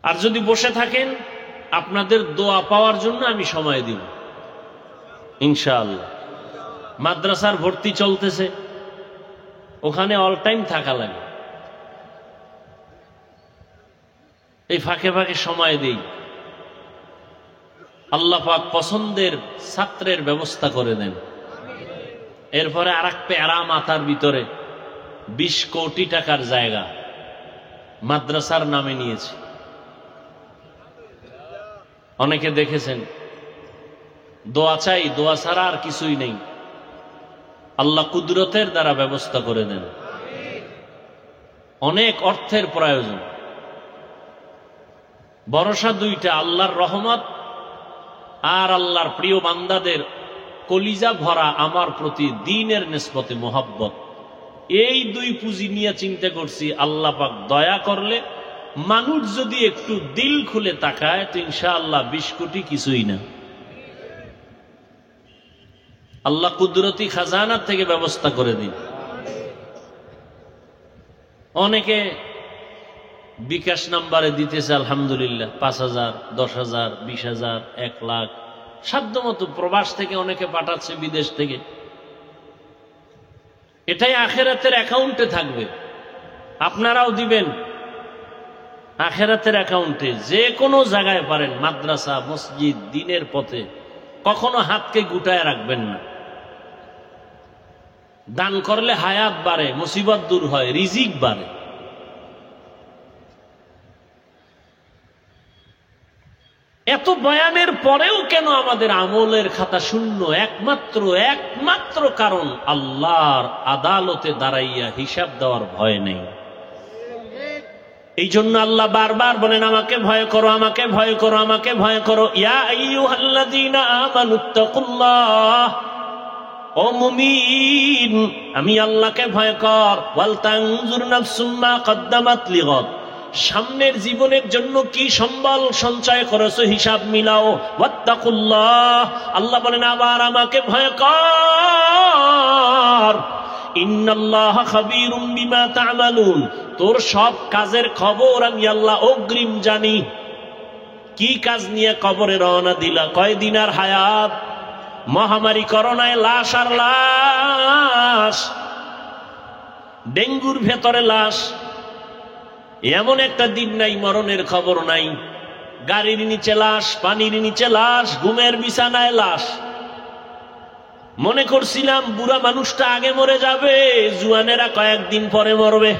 আর যদি বসে থাকেন আপনাদের দোয়া পাওয়ার জন্য আমি সময় দিব ইনশাআল্লাহ মাদ্রাসার ভর্তি চলতেছে ওখানে অল টাইম থাকা লাগে এই ফাঁকে ফাঁকে সময় দেই আল্লাহ পাক পছন্দের ছাত্রের ব্যবস্থা করে দেন এরপরে আর এক প্যারা মাথার ভিতরে 20 কোটি টাকার জায়গা মাদ্রাসার নামে নিয়েছে অনেকে দেখেছেন দোয়া চাই দোয়া ছাড়া আর কিছুই নেই আল্লাহ কুদরতের দ্বারা ব্যবস্থা করে দেন অনেক অর্থের প্রয়োজন ভরসা দুইটা আল্লাহর রহমত আর আল্লাহর প্রিয় বান্দাদের কলিজা ভরা আমার প্রতি দ্বীনের নিসবতে মোহাব্বত এই দুই পুঁজি নিয়ে চিন্তা করছি আল্লাহ পাক দয়া করলে মানুষ যদি একটু দিল খুলে তাকায় তো ইনশাআল্লাহ 20 কোটি কিছুই না আল্লাহ কুদরতি খাজানার থেকে ব্যবস্থা করে দিন অনেকে বিকাশ নাম্বারে দিতেছে আলহামদুলিল্লাহ 5,000 10,000 20,000 1 লাখ সাধ্যমতো প্রবাস থেকে অনেকে পাঠাচ্ছে বিদেশ থেকে এটাই আখিরাতের অ্যাকাউন্টে থাকবে আপনারাও দিবেন আখিরাতের অ্যাকাউন্টে যে কোনো জায়গায় পারেন মাদ্রাসা মসজিদ দ্বীনের পথে কখনো হাতকে গুটায় রাখবেন না দান করলে হায়াত বাড়ে মুসিবত দূর হয় রিজিক বাড়ে এত বয়ানের পরেও কেন আমাদের আমলের খাতা শূন্য একমাত্র কারণ আল্লাহর আদালতে দাঁড়াইয়া হিসাব দেওয়ার ভয় নেই এই জন্য আল্লাহ বারবার বলেন আমাকে ভয় করো আমাকে ভয় করো আমাকে ভয় করো ইয়া আইয়ুহাল্লাযীনা আমানুত্তাকুল্লাহ ও মুমিন আমি আল্লাহকে ভয় কর ওয়াল তানজুর নাফসুম মা কদ্দামাত লিগাদ সামনের জীবনের জন্য কি সম্বল সঞ্চয় করেছো হিসাব মিলাও ওয়াত্তাকুল্লাহ আল্লাহ বলেন আবার আমাকে ভয় কর ইন্নাল্লাহা খাবীরুম বিমা তা'মালুন তোর সব কাজের খবর আমি আল্লাহ অগ্রিম জানি কি কাজ নিয়ে কবরে রওনা দিলা কয়দিন আর হায়াত মহামারী করোনায় লাশ আর লাশ ডেঙ্গুর ভেতরে লাশ এমন একটা দিন নাই মরণের খবর নাই গাড়ির নিচে লাশ পানির নিচে লাশ ঘুমের বিছানায় লাশ মনে করছিলাম বুড়া মানুষটা আগে মরে যাবে জুয়ানেরা কয়েকদিন পরে মরবে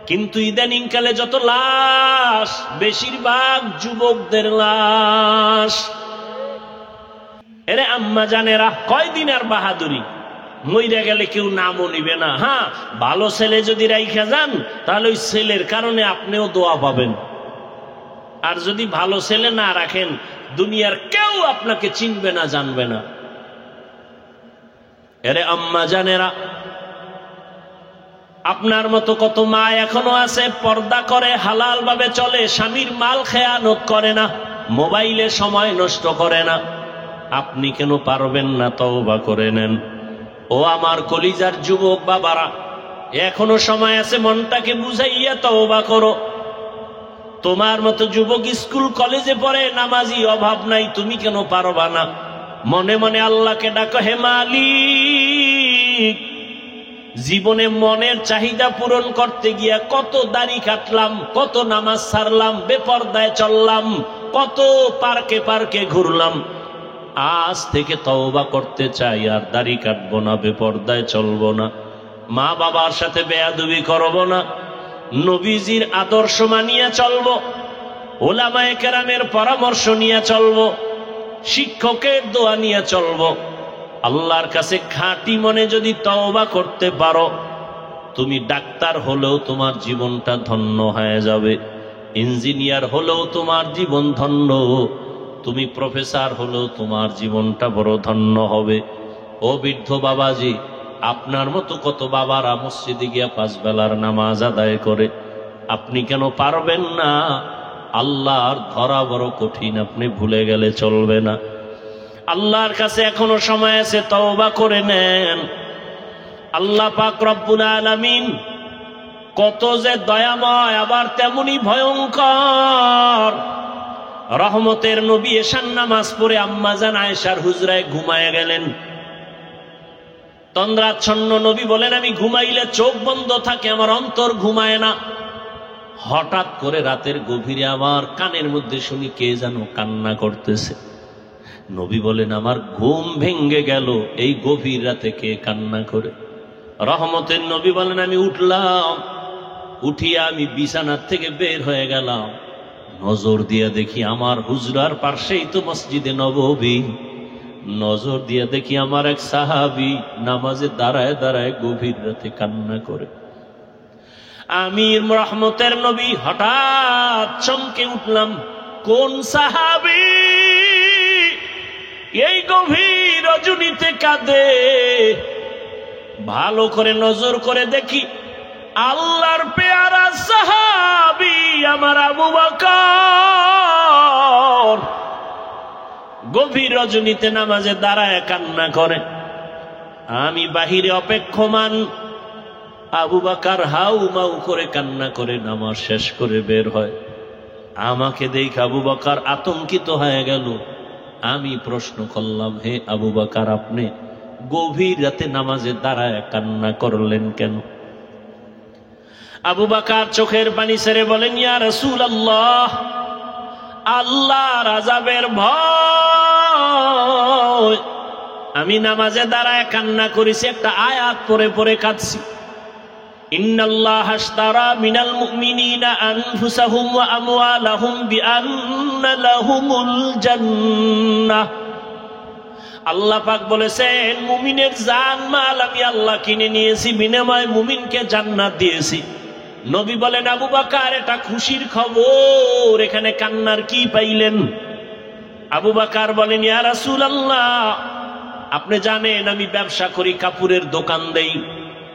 কিন্তু ইদানিং কালে যত লাশ বেশিরভাগ যুবকদের লাশ এরে আম্মা জানেরা কয়দিন আর বাহাদুরি মইরা গেলে কেউ নামও নিবে না হ্যাঁ ভালো ছেলে যদি রাইখা যান তাহলে ওই ছেলের কারণে আপনিও দোয়া পাবেন আর যদি ভালো ছেলে না রাখেন দুনিয়ার কেউ আপনাকে চিনবে না জানবে না এরে আম্মা জানেরা আপনার মতো কত মা এখনো আছে পর্দা করে, হালাল ভাবে চলে, স্বামীর মাল খেয়ানত করে না, মোবাইলে সময় নষ্ট করে না। আপনি কেন পারবেন না? তওবা করে নেন। ও আমার কলিজার যুবক বাবারা, এখনো সময় আছে, মনটাকে বুঝাইয়া তওবা করো। তোমার মতো যুবক স্কুল কলেজে পড়ে, নামাজি, অভাব নাই, তুমি কেন পারবা না? মনে মনে আল্লাহকে ডাকো, হে মালিক, জীবনে মনের চাহিদা পূরণ করতে গিয়া কত দাড়ি কাটলাম, কত নামাজ ছাড়লাম, বেপরদায় চললাম, কত পার্কে পার্কে ঘুরলাম। আজ থেকে তওবা করতে চাই, আর দাড়ি কাটবো না, বেপরদায় চলবো না, মা বাবার সাথে বেয়াদবি করব না, নবীজির আদর্শ মানিয়ে চলবো, ওলামায়ে কেরামের পরামর্শ নিয়ে চলবো, শিক্ষকের দোয়া নিয়ে চলবো। আল্লাহর কাছে খাঁটি মনে যদি তওবা করতে পারো, তুমি ডাক্তার হলেও তোমার জীবনটা ধন্য হয়ে যাবে, ইঞ্জিনিয়ার হলেও তোমার জীবন ধন্য, তুমি প্রফেসর হলেও তোমার জীবনটা বড় ধন্য হবে। ও বৃদ্ধ বাবাজি, আপনার মতো কত বাবারা মসজিদে গিয়া 5 বেলার নামাজ আদায় করে, আপনি কেন পারবেন না? আল্লাহর ধরা বড় কঠিন, আপনি ভুলে গেলে চলবে না। আল্লাহর কাছে এখনো সময় আছে, তওবা করে নেন। আল্লাহ পাক রব্বুল আলামিন কত যে দয়াময়, আবার তেমনি ভয়ঙ্কর। রহমতের নবী এশার নামাজ পড়ে আম্মাজান আয়েশার হুজরায় ঘুমায় গেলেন। তন্দ্রাচ্ছন্ন নবী বলেন, আমি ঘুমাইলে চোখ বন্ধ থাকে, আমার অন্তর ঘুমায় না। হঠাৎ করে রাতের গভীরে আমার কানের মধ্যে শুনি কে যেন কান্না করতেছে। নবী বলেন, আমার ঘুম ভেঙ্গে গেল, এই গভীর রাতে কে কান্না করে? রহমতের নবী বলেন, আমি উঠলাম, উঠিয়া আমি বিছানার থেকে বের হয়ে গেলাম, নজর দিয়ে দেখি আমার হুজরার পাশেই তো মসজিদে নববী, নজর দিয়ে দেখি আমার এক সাহাবী নামাজে দাঁড়ায় দাঁড়ায় গভীর রাতে কান্না করে। আমি রহমতের নবী হঠাৎ চমকে উঠলাম, কোন সাহাবী এই গভীর রজনীতে কাঁদে? ভালো করে নজর করে দেখি, আল্লাহর পেয়ারা সাহাবী আমার আবু বকর গভীর রজনীতে নামাজে দাঁড়ায় কান্না করে। আমি বাহিরে অপেক্ষমান, আবু বকর হাউ মাউ করে কান্না করে নামাজ শেষ করে বের হয়। আমাকে দেখে আবু বকর আতঙ্কিত হয়ে গেল। আমি প্রশ্ন করলাম, হে আবু বকর, আপনি গভীর রাতে নামাজে দাঁড়ায় কান্না করলেন কেন? আবু বকর চোখের পানি ছেড়ে বলেন, ইয়া রাসূলুল্লাহ, আল্লাহর আযাবের ভয় আমি নামাজে দাঁড়ায় কান্না করেছি, একটা আয়াত পড়ে পড়ে কাঁদছি। ইন্নাল্লাহা আশতারা মিনাল মুমিনিনা আনফুসাহুম ওয়া আমওয়ালাহুম বিআন্না লাহুমুল জান্নাহ। আল্লাহ পাক বলেছেন, মুমিনের জান মাল আমি আল্লাহ কিনে নিয়েছি, বিনিময়ে মুমিনকে জান্নাত দিয়েছি। নবী বলেন, আবু বকর, এটা খুশির খবর, এখানে কান্নার কি পাইলেন? আবু বকর বলেন, ইয়া রাসূলুল্লাহ, আপনি জানেন আমি ব্যবসা করি, কাপড়ের দোকান দেই।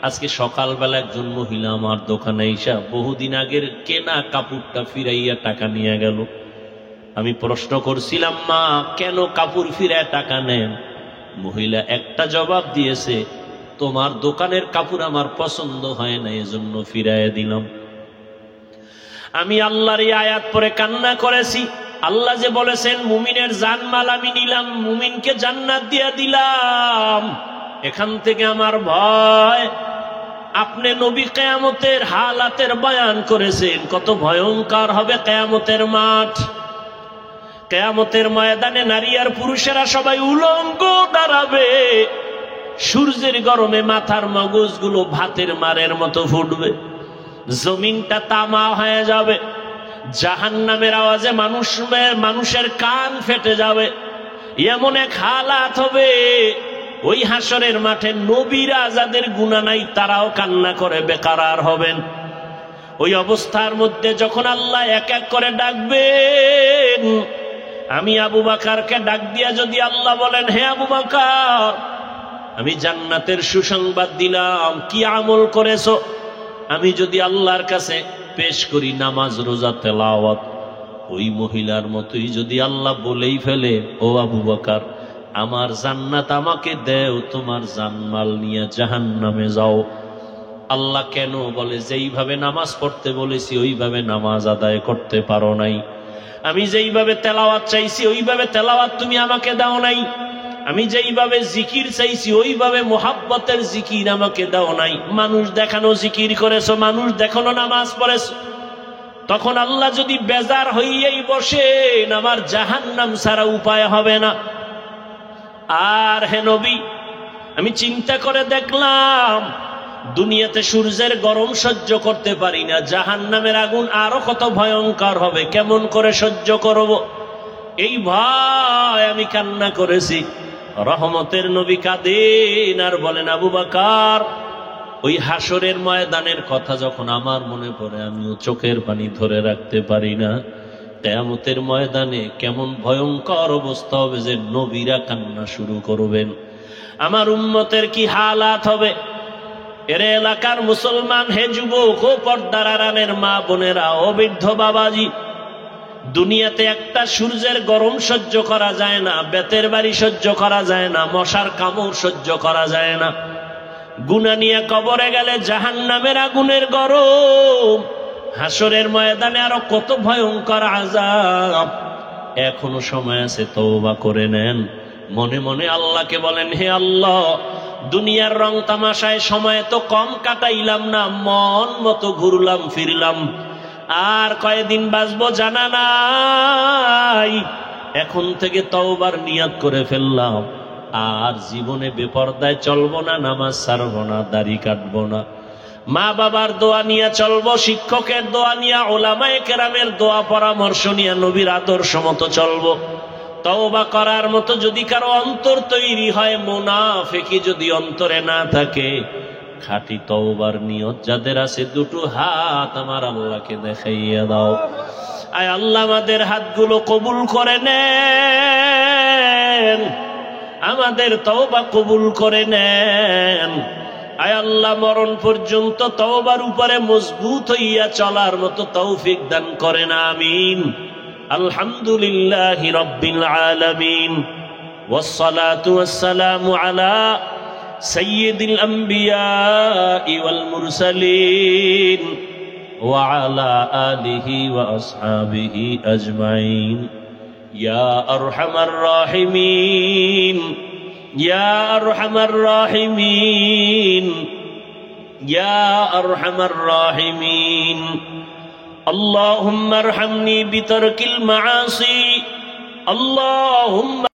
আজকে সকালবেলা একজন মহিলা আমার দোকানে এসে বহুদিন আগের কেনা কাপড়টা ফিরাইয়া টাকা নিয়ে গেল। আমি প্রশ্ন করছিলাম, মা, কেন কাপড় ফিরায় টাকা নেন? মহিলা একটা জবাব দিয়েছে, তোমার দোকানের কাপড় আমার পছন্দ হয় না, এজন্য ফিরাইয়া দিলাম। আমি আল্লাহর এই আয়াত পড়ে কান্না করেছি। আল্লাহ যে বলেছেন, মুমিনের জানমাল আমি নিলাম, মুমিনকে জান্নাত দিয়া দিলাম। এখান থেকে আমার ভয়, আপনি নবী কিয়ামতের হালাতের বয়ান করেছেন, কত ভয়ঙ্কর হবে কিয়ামতের মাঠ। কিয়ামতের ময়দানে নারী আর পুরুষেরা সবাই উলঙ্গ দাঁড়াবে। সূর্যের গরমে মাথার মগজগুলো ভাতের মারের মতো ফুটবে, জমিনটা তামা হয়ে যাবে, জাহান্নামের আওয়াজে মানুষের কান ফেটে যাবে। এমন এক হালাত হবে, ওই হাসরের মাঠে নবীরা যাদের গুনাহ নাই তারাও কান্না করে বেকারার হবেন। ওই অবস্থার মধ্যে যখন আল্লাহ এক এক করে ডাকবেন, আমি আবু বকরকে ডাক দিয়া যদি আল্লাহ বলেন, হে আবু বকর, আমি জান্নাতের সুসংবাদ দিলাম, কি আমল করেছো? আমি যদি আল্লাহর কাছে পেশ করি নামাজ রোজা তেলাওয়াত, ওই মহিলার মতোই যদি আল্লাহ বলেই ফেলে, ও আবু বকর আমার জান্নাত আমাকে দেও, তোমার জানমাল নিয়ে জাহান্নামে যাও। আল্লাহ কেন বলে, যেইভাবে নামাজ পড়তে বলেছি ওইভাবে নামাজ আদায় করতে পারো নাই। আমি যেইভাবে তেলাওয়াত চাইছি ওইভাবে তেলাওয়াত তুমি আমাকে দাও নাই। আমি যেইভাবে জিকির চাইছি ওইভাবে মোহাব্বতের জিকির আমাকে দাও নাই। মানুষ দেখানো জিকির করেছো, মানুষ দেখানো নামাজ পড়েছো। তখন আল্লাহ যদি বেজার হইয়াই বসেন, আমার জাহান্নাম ছাড়া উপায় হবে না। আর হে নবী, আমি চিন্তা করে দেখলাম দুনিয়াতে সূর্যের গরম সহ্য করতে পারি না, জাহান্নামের আগুন আরো কত ভয়ঙ্কর হবে, কেমন করে সহ্য করব? এই ভয় আমি কান্না করেছি। রহমতের নবী কাঁদেন আর বলেন, আবু বকর ওই হাসরের ময়দানের কথা যখন আমার মনে পড়ে আমিও চোখের পানি ধরে রাখতে পারি না। কিয়ামতের ময়দানে কেমন ভয়ঙ্কর অবস্থা হবে যে নবীরা কান্না শুরু করবেন। আমার উম্মতের কি হালাত হবে। এর এলাকার মুসলমান, হে যুবক, ও পর্দার আড়ালের মা বোনেরা, ও বৃদ্ধ বাবাজি, দুনিয়াতে একটা সূর্যের গরম সহ্য করা যায় না, বেতের বাড়ি সহ্য করা যায় না, মশার কামড় সহ্য করা যায় না। গুনাহ নিয়ে কবরে গেলে জাহান্নামের আগুনের গরম, হাসরের ময়দানে আরো কত ভয়ঙ্কর আযাব। এখনো সময় আছে, তওবা করে নেন। মনে মনে আল্লাহকে বলেন, হে আল্লাহ, দুনিয়ার রং তামাশায় সময় তো কম কাটাইলাম না, মন মতো ঘুরলাম ফিরলাম, আর কয়দিন বাঁচবো জানা নাই। এখন থেকে তওবার নিয়ত করে ফেললাম, আর জীবনে বেপরদায় চলবো না, নামাজ ছাড়বো না, দাড়ি কাটবো না, মা বাবার দোয়া নিয়ে চলবো, শিক্ষকের দোয়া নিয়ে, ওলামায়ে কেরামের দোয়া পরামর্শ নিয়ে নবীর আদর্শ মতো চলবো। তওবা করার মতো যদি কারো অন্তর তৈরি হয়, মুনাফিকি যদি অন্তরে না থাকে, খাঁটি তওবার নিয়ত যাদের আছে, দুটো হাত আমার আল্লাহকে দেখাইয়া দাও। আয় আল্লাহ, আমাদের হাতগুলো কবুল করে নেন, আমাদের তওবা কবুল করে নেন। আয় আল্লাহ, মরণ পর্যন্ত তওবার উপরে মজবুত হইয়া চলার মতো তৌফিক দান করেন, আমিন। আলহামদুলিল্লাহি রাব্বিল আলামিন, ওয়াসসালাতু ওয়াসসালামু আলা সাইয়্যিদিল আমবিয়াই ওয়াল মুরসালিন ওয়া আলা আলিহি ওয়া আসহাবিহি আজমাইন। ইয়া আরহামার রাহিমিন, ইয়া আরহামার রাহিমিন, ইয়া আরহামার রাহিমিন। اللهم ارحمني بترك المعاصي، اللهم